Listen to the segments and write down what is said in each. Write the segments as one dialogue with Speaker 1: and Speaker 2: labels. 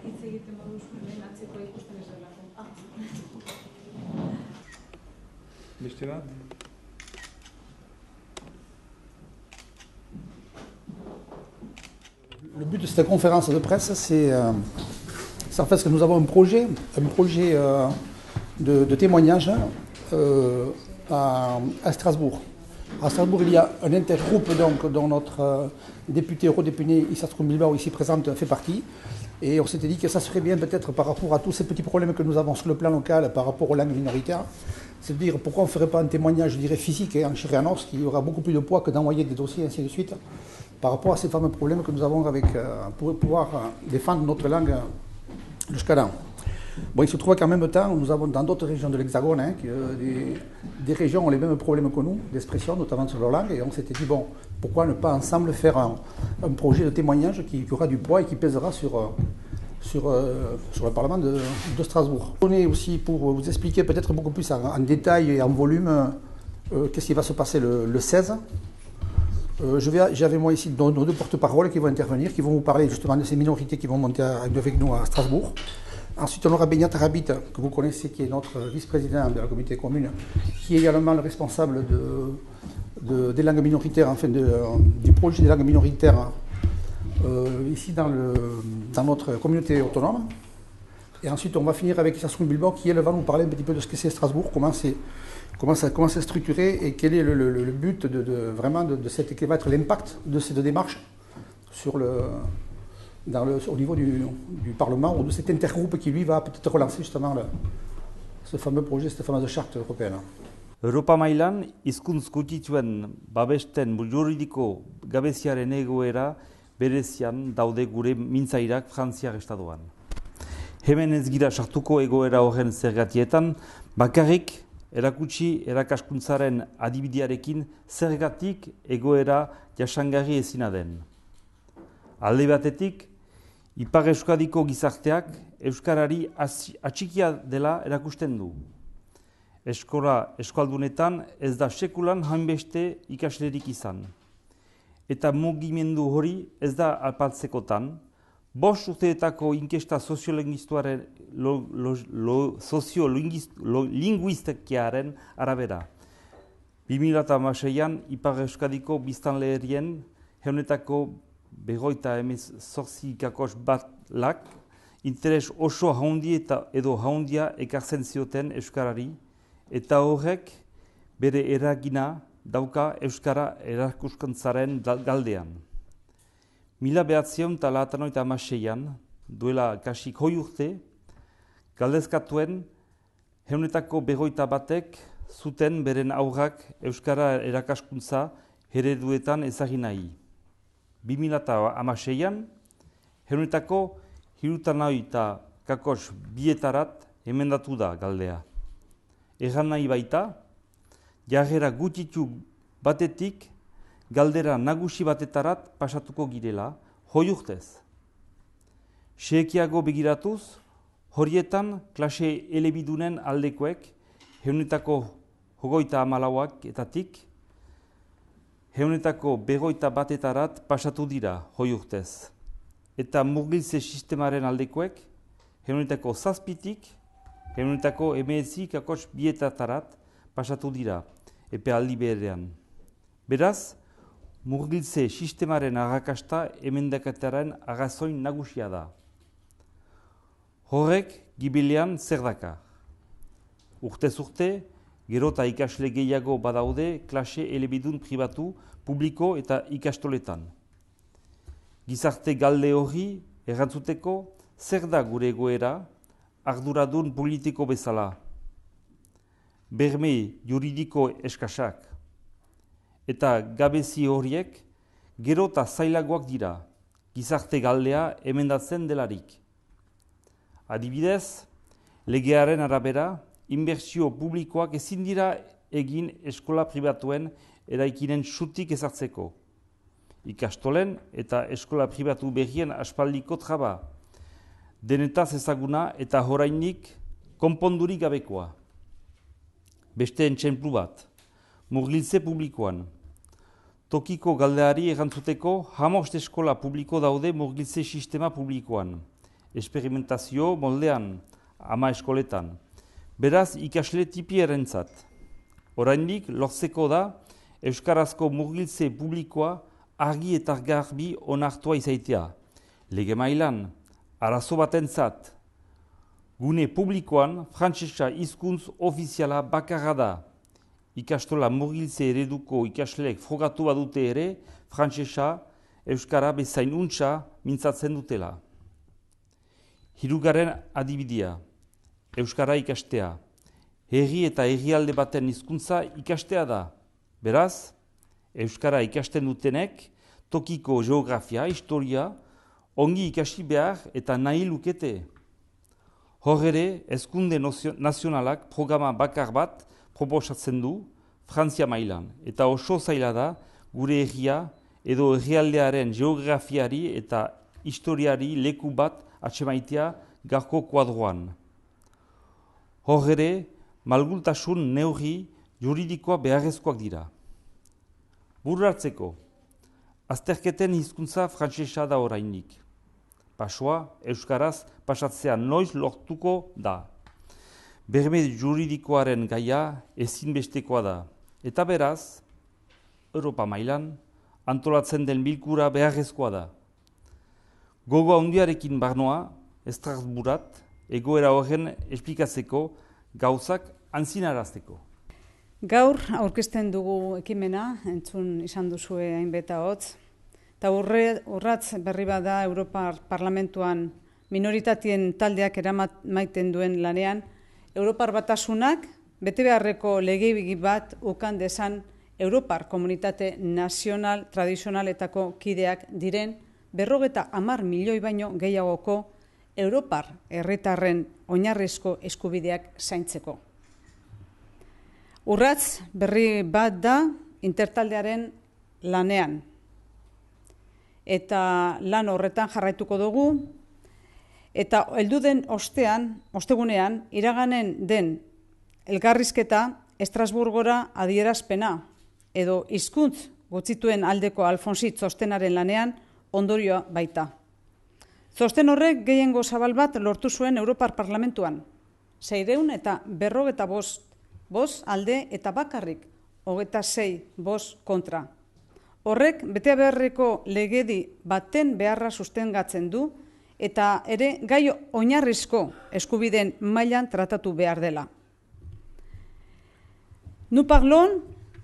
Speaker 1: Hitz egiten baduzu lehen atzeko ikusten ez delako.
Speaker 2: Beste bat?
Speaker 3: Le but de cette conférence de presse, c'est en fait parce que nous avons un projet de témoignage à Strasbourg. À Strasbourg, il y a un intergroupe donc, dont notre député eurodéputé Issa Bilbao ici présente fait partie. Et on s'était dit que ça serait bien peut-être par rapport à tous ces petits problèmes que nous avons sur le plan local par rapport aux langues minoritaires, c'est de dire pourquoi on ne ferait pas un témoignage, je dirais, physique en chair et en os, qui aura beaucoup plus de poids que d'envoyer des dossiers, ainsi de suite, par rapport à ces fameux problèmes que nous avons avec, pour pouvoir défendre notre langue jusqu'à là. Bon, il se trouve qu'en même temps, nous avons dans d'autres régions de l'Hexagone, des régions ont les mêmes problèmes que nous, d'expression, notamment sur leur langue, et on s'était dit, bon, pourquoi ne pas ensemble faire un projet de témoignage qui aura du poids et qui pèsera sur le Parlement de Strasbourg. On est aussi pour vous expliquer peut-être beaucoup plus en détail et en volume qu'est-ce qui va se passer le 16. J'avais moi ici nos deux porte-paroles qui vont intervenir, qui vont vous parler justement de ces minorités qui vont monter avec nous à Strasbourg. Ensuite, on aura Benyat Arabit, que vous connaissez, qui est notre vice-président de la communauté commune, qui est également le responsable des langues minoritaires, enfin du projet des langues minoritaires ici dans notre communauté autonome. Et ensuite, on va finir avec Issa Bilbao, qui elle va nous parler un petit peu de ce que c'est Strasbourg, comment c'est structuré et quel est le but vraiment de cette, quel va être l'impact de cette démarche sur au niveau du Parlement ou de cet intergroupe qui lui va peut-être relancer justement ce fameux projet, cette fameuse charte européenne.
Speaker 4: Europa mailan hizkuntz gutxituen babesten juridiko gabeziaren egoera berezian daude gure mintzairak Frantziar estatuan. Hemen ez gira sartuko egoera horren zergatietan, bakarrik erakutsi erakaskuntzaren adibidearekin zergatik egoera jasangarri ezina den. Alde batetik, Ipar Euskadiko gizarteak euskarari atxikia dela erakusten du. Eskualdunetan ez da sekulan hainbeste ikaslerik izan. Eta mugimendu hori ez da alpatzekotan, 5 urteetako inkesta soziolinguistikiaren arabera. 2016an Ipar Euskadiko biztanlerien ehuneko 58,8%lak interes oso haundi edo haundia ekartzen zioten euskarari, eta horrek bere eragina dauka euskara erakuskuntzaren galdean. 1996an, duela kasik hoi urte, galdezkatuen ehuneko 51%ek zuten beren aurrak euskara erakaskuntza ereduetan ezagin nahi. 2016an, ehuneko 72,2% emendatu da galdea. Egan nahi baita, jarrera gutitu batetik galdera nagusi batetarat pasatuko girela, hoi urtez. Seekiago begiratuz, horietan klase elebidunen aldekoek, ehuneko 54%etatik, ehuneko 51%etarat pasatu dira hoi urtez. Eta murgiltze sistemaren aldekoek, ehuneko 7%tik, ehuneko 19,2%etarat pasatu dira, epe aldi berean. Beraz, murgiltze sistemaren arrakasta emendaketaren arrazoin nagusia da. Horrek gibilean zer dakar. Urtez urte, gero eta ikasle gehiago badaude klase elebidun pribatu, publiko eta ikastoletan. Gizarte galde hori errantzuteko zer da gure egoera arduradun politiko bezala. Berme juridiko eskasak. Eta gabezi horiek gero eta zailagoak dira, gizarte galdea emendatzen delarik. Adibidez, legearen arabera, inbertsio publikoak ezin dira egin eskola pribatuen eraikinen sutik ezartzeko. Ikastolen eta eskola pribatu berrien aspaldiko traba, denetaz ezaguna eta horainik konpondurik gabekoa. Beste entxenplu bat, murgiltze publikoan. Tokiko galdeari erantzuteko 15 eskola publiko daude murgiltze sistema publikoan. Esperimentazio moldean, 10 eskoletan. Beraz ikasle tipierentzat. Oraindik lortzeko da euskarazko murgiltze publikoa argi eta garbi onartua izaitea. Lege mailan, arazo batentzat. Gune publikoan frantsesa hizkuntz ofiziala bakarra da. Ikastola murgiltze ereduko ikasleek frogatu badute ere, frantsesa, euskara bezain untsa mintzatzen dutela. Hirugarren adibidea, euskara ikastea. Herri eta herrialde baten hizkuntza ikastea da. Beraz, euskara ikasten dutenek, tokiko geografia, historia, ongi ikasi behar eta nahi lukete. Hor ere, hezkunde nazionalak programa bakar bat proposatzen du Frantzia mailan, eta oso zaila da gure herria edo herrialdearen geografiari eta historiari leku bat atsemaitea garko kuadroan. Hor ere, malgultasun neurri juridikoa beharrezkoak dira. Burra hartzeko, azterketen hizkuntza frantsesa da oraindik. Pasoa, euskaraz, pasatzea noiz lortuko da. Berme juridikoaren gaia ezinbestekoa da. Eta beraz, Europa mailan, antolatzen den bilkura beharrezkoa da. Gogo handiarekin barnoa, Estrasburat, egoera horren esplikatzeko, gauzak antzinarazteko.
Speaker 5: Gaur aurkezten dugu ekimena, entzun izan duzue hainbeta hotz, eta urratz berri bada Europar Parlamentuan minoritatien taldeak eramaiten duen lanean, Europar Batasunak bete beharreko legegi bat ukan dezan Europar Komunitate Nazional Tradizionaletako kideak diren 50 milioi baino gehiagoko Europar herritarren oinarrizko eskubideak zaintzeko. Urratz berri bat da intertaldearen lanean. Eta lan horretan jarraituko dugu, eta heldu den ostegunean, iraganen den elkarrizketa Estrasburgora adierazpena, edo hizkuntz gutxituen aldeko Alfonsi txostenaren lanean ondorioa baita. Txosten horrek gehiengo zabal bat lortu zuen Europar Parlamentuan, 655 alde eta bakarrik 26 kontra. Horrek bete beharreko legedi baten beharra sustengatzen du eta ere gai oinarrizko eskubideen mailan tratatu behar dela. Nous parlons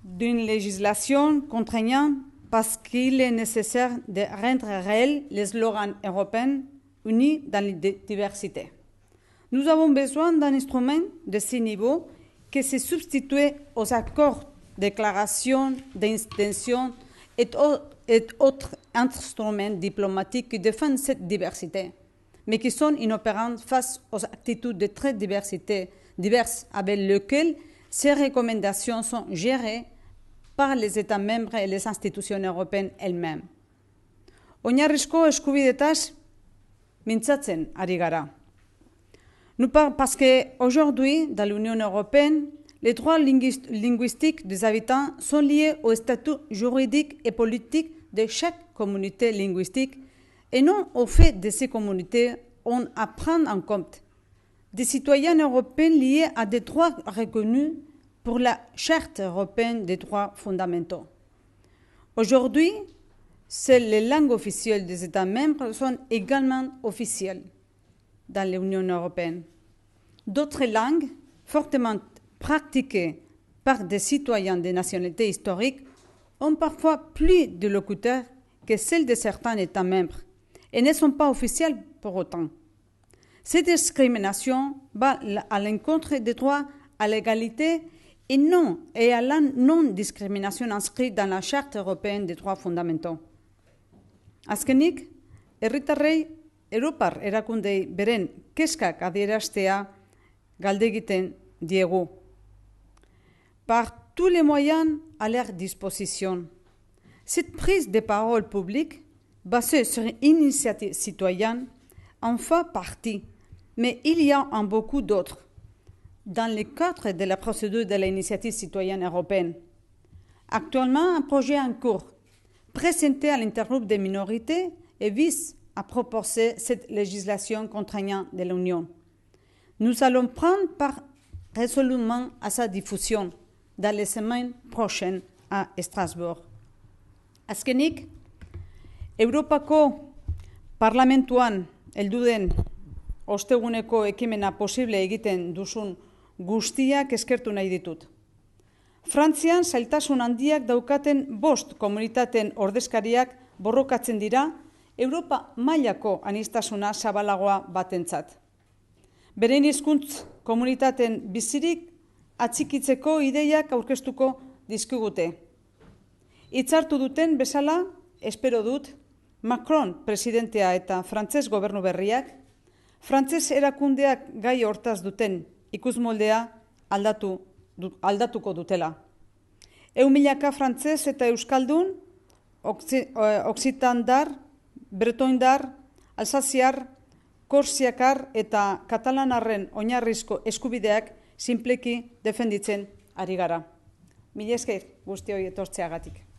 Speaker 5: d'une législation contraignante parce qu'il est nécessaire de rendre réel les slogans européens unis dans la diversité. Nous avons besoin d'un instrument de ce niveau qui se substitue aux accords, déclarations d'intention et autres instruments diplomatiques qui défendent cette diversité, mais qui sont inopérants face aux attitudes très diverses avec lesquelles ces recommandations sont gérées par les États membres et les institutions européennes elles-mêmes. Oinarrizko eskubidetaz mintzatzen ari gara. Parce qu'aujourd'hui, dans l'Union européenne, les droits linguistiques des habitants sont liés au statut juridique et politique de chaque communauté linguistique et non au fait de ces communautés on à prendre en compte des citoyens européens liés à des droits reconnus pour la Charte européenne des droits fondamentaux. Aujourd'hui, seules les langues officielles des États membres sont également officielles dans l'Union européenne. D'autres langues fortement pratiquées par des citoyens de nationalités historiques ont parfois plus de locuteurs que celles de certains États membres et ne sont pas officielles pour autant. Cette discrimination va à l'encontre des droits à l'égalité et à la non-discrimination inscrite dans la Charte européenne des droits fondamentaux. Azkenik, herritarrei Europar erakundei beren kezkak adieraztea galdegiten diegu. Par tous les moyens à leur disposition, cette prise de parole publique, basée sur une initiative citoyenne, en fait partie, mais il y en a beaucoup d'autres. Dans le cadre de la procédure de l'initiative citoyenne européenne, actuellement un projet en cours présenté à l'intergroupe des minorités et vise à proposer cette législation contraignante de l'Union. Nous allons prendre part résolument à sa diffusion dans les semaines prochaines à Strasbourg. Azkenik, Europako Parlamentuan heldu den osteguneko ekimena posible egiten duzun guztiak eskertu nahi ditut. Frantzian zailtasun handiak daukaten 5 komunitateen ordezkariak borrokatzen dira Europa mailako aniztasuna zabalagoa batentzat. Beren hizkuntz komunitateen bizirik atxikitzeko ideiak aurkeztuko dizkigute. Hitzartu duten bezala, espero dut, Macron presidentea eta frantses gobernu berriak, frantses erakundeak gai hortaz duten ikusmoldea aldatuko dutela. Milaka frantses eta euskaldun, oksitandar, bretoindar, alsaziar, korsiakar eta katalanarren oinarrizko eskubideak sinpleki defenditzen ari gara. Mila esker guztioi etortzeagatik.